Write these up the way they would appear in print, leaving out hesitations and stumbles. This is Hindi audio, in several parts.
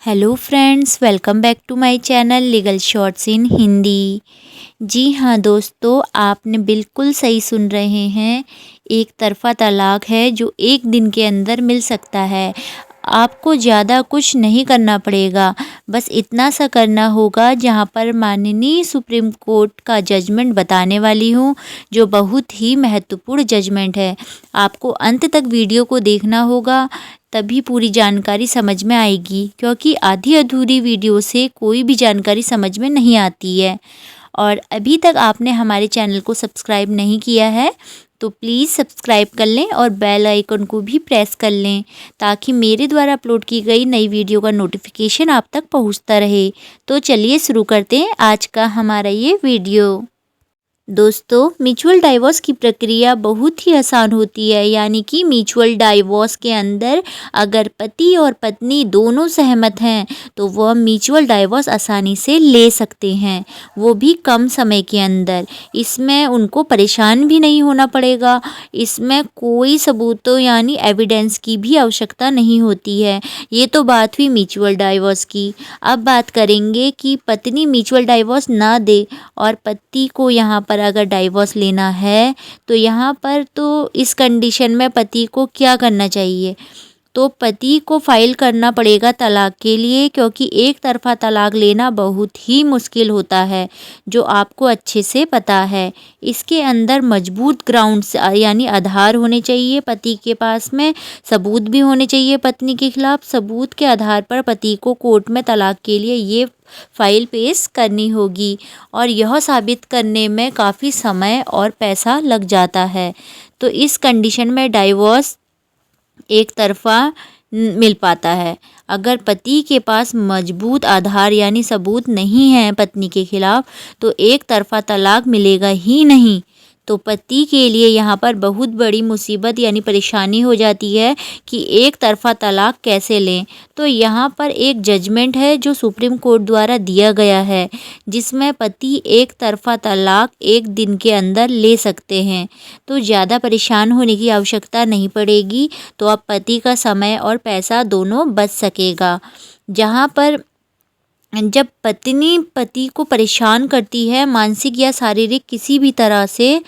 Hello friends, welcome back to my channel legal shorts in Hindi. जी हाँ दोस्तों, आपने बिल्कुल सही सुन रहे हैं। एक तरफ़ा तलाक है जो एक दिन के अंदर मिल सकता है। आपको ज़्यादा कुछ नहीं करना पड़ेगा, बस इतना सा करना होगा जहाँ पर माननीय सुप्रीम कोर्ट का जजमेंट बताने वाली हूँ, जो बहुत ही महत्वपूर्ण जजमेंट है। आपको अंत तक वीडियो को देखना होगा, तभी पूरी जानकारी समझ में आएगी, क्योंकि आधी अधूरी वीडियो से कोई भी जानकारी समझ में नहीं आती है। और अभी तक आपने हमारे चैनल को सब्सक्राइब नहीं किया है तो प्लीज़ सब्सक्राइब कर लें और बेल आइकन को भी प्रेस कर लें, ताकि मेरे द्वारा अपलोड की गई नई वीडियो का नोटिफिकेशन आप तक पहुंचता रहे। तो चलिए शुरू करते हैं आज का हमारा ये वीडियो। दोस्तों, म्यूचुअल डाइवोर्स की प्रक्रिया बहुत ही आसान होती है। यानी कि म्यूचुअल डाइवोर्स के अंदर अगर पति और पत्नी दोनों सहमत हैं तो वह म्यूचुअल डाइवोर्स आसानी से ले सकते हैं, वो भी कम समय के अंदर। इसमें उनको परेशान भी नहीं होना पड़ेगा। इसमें कोई सबूतों यानी एविडेंस की भी आवश्यकता नहीं होती है। ये तो बात हुई म्यूचुअल डाइवोर्स की। अब बात करेंगे कि पत्नी म्यूचुअल डाइवोर्स ना दे और पति को यहाँ पर अगर डाइवोर्स लेना है तो यहाँ पर तो इस कंडीशन में पति को क्या करना चाहिए। तो पति को फाइल करना पड़ेगा तलाक के लिए, क्योंकि एक तरफ़ा तलाक लेना बहुत ही मुश्किल होता है, जो आपको अच्छे से पता है। इसके अंदर मजबूत ग्राउंड्स यानी आधार होने चाहिए पति के पास में, सबूत भी होने चाहिए पत्नी के खिलाफ। सबूत के आधार पर पति को कोर्ट में तलाक के लिए ये फाइल पेश करनी होगी, और यह साबित करने में काफ़ी समय और पैसा लग जाता है। तो इस कंडीशन में डाइवोर्स एक तरफ़ा मिल पाता है। अगर पति के पास मजबूत आधार यानी सबूत नहीं है पत्नी के खिलाफ, तो एक तरफ़ा तलाक मिलेगा ही नहीं। तो पति के लिए यहाँ पर बहुत बड़ी मुसीबत यानी परेशानी हो जाती है कि एक तरफ़ा तलाक कैसे लें। तो यहाँ पर एक जजमेंट है जो सुप्रीम कोर्ट द्वारा दिया गया है, जिसमें पति एक तरफ़ा तलाक एक दिन के अंदर ले सकते हैं। तो ज़्यादा परेशान होने की आवश्यकता नहीं पड़ेगी। तो अब पति का समय और पैसा दोनों बच सकेगा। जहाँ पर जब पत्नी पति को परेशान करती है मानसिक या शारीरिक किसी भी तरह से,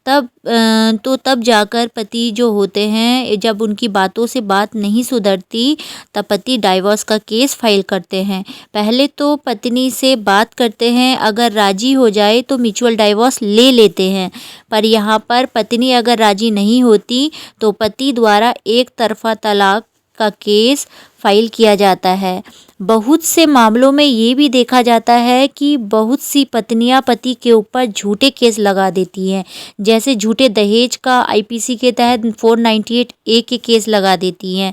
तब जाकर पति जो होते हैं, जब उनकी बातों से बात नहीं सुधरती, तब पति डाइवोर्स का केस फाइल करते हैं। पहले तो पत्नी से बात करते हैं, अगर राजी हो जाए तो म्यूचुअल डाइवोर्स ले लेते हैं। पर यहाँ पर पत्नी अगर राजी नहीं होती तो पति द्वारा एक तरफ़ा तलाक का केस फाइल किया जाता है। बहुत से मामलों में ये भी देखा जाता है कि बहुत सी पत्नियां पति के ऊपर झूठे केस लगा देती हैं, जैसे झूठे दहेज का आईपीसी के तहत 498 ए के केस लगा देती हैं।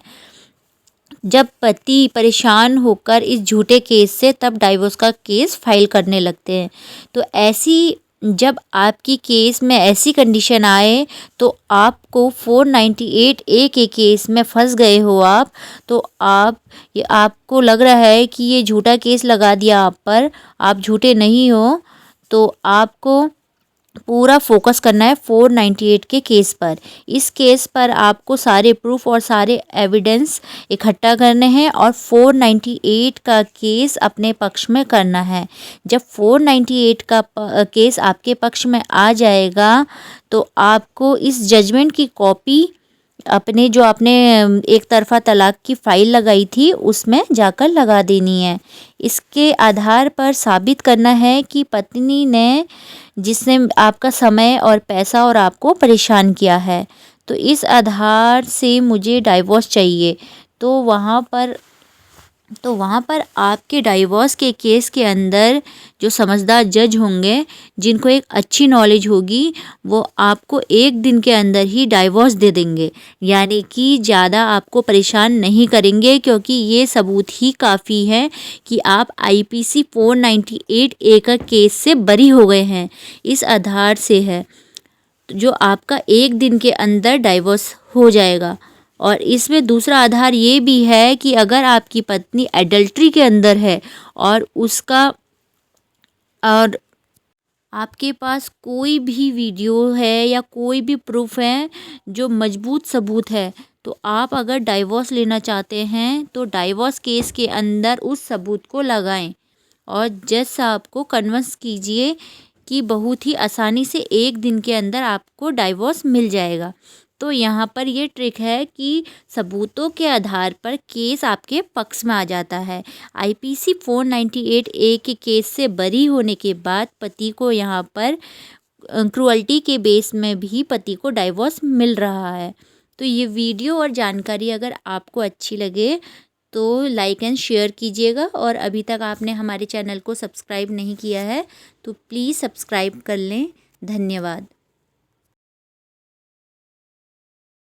जब पति परेशान होकर इस झूठे केस से तब डाइवोर्स का केस फाइल करने लगते हैं। तो जब आपकी केस में ऐसी कंडीशन आए तो आपको 498 ए के केस में फंस गए हो आप, तो आपको लग रहा है कि ये झूठा केस लगा दिया आप पर, आप झूठे नहीं हो, तो आपको पूरा फोकस करना है 498 के केस पर। इस केस पर आपको सारे प्रूफ और सारे एविडेंस इकट्ठा करने हैं और 498 का केस अपने पक्ष में करना है। जब 498 का केस आपके पक्ष में आ जाएगा तो आपको इस जजमेंट की कॉपी जो आपने एक तरफ़ा तलाक की फ़ाइल लगाई थी उसमें जाकर लगा देनी है। इसके आधार पर साबित करना है कि पत्नी ने जिसने आपका समय और पैसा और आपको परेशान किया है, तो इस आधार से मुझे डाइवोर्स चाहिए। तो वहाँ पर आपके डाइवोर्स के केस के अंदर जो समझदार जज होंगे, जिनको एक अच्छी नॉलेज होगी, वो आपको एक दिन के अंदर ही डाइवोर्स दे देंगे। यानी कि ज़्यादा आपको परेशान नहीं करेंगे, क्योंकि ये सबूत ही काफ़ी है कि आप आईपीसी 498 ए का केस से बरी हो गए हैं। इस आधार से है जो आपका एक दिन के अंदर डाइवोर्स हो जाएगा। और इसमें दूसरा आधार ये भी है कि अगर आपकी पत्नी एडल्ट्री के अंदर है और आपके पास कोई भी वीडियो है या कोई भी प्रूफ है जो मजबूत सबूत है, तो आप अगर डाइवोर्स लेना चाहते हैं तो डाइवोर्स केस के अंदर उस सबूत को लगाएं और जज साहब को कन्विंस कीजिए कि बहुत ही आसानी से 1 दिन के अंदर आपको डाइवोर्स मिल जाएगा। तो यहाँ पर ये ट्रिक है कि सबूतों के आधार पर केस आपके पक्ष में आ जाता है। आईपीसी 498 ए के केस से बरी होने के बाद पति को यहाँ पर क्रुअल्टी के बेस में भी पति को डाइवोर्स मिल रहा है। तो ये वीडियो और जानकारी अगर आपको अच्छी लगे तो लाइक एंड शेयर कीजिएगा, और अभी तक आपने हमारे चैनल को सब्सक्राइब नहीं किया है तो प्लीज़ सब्सक्राइब कर लें। धन्यवाद।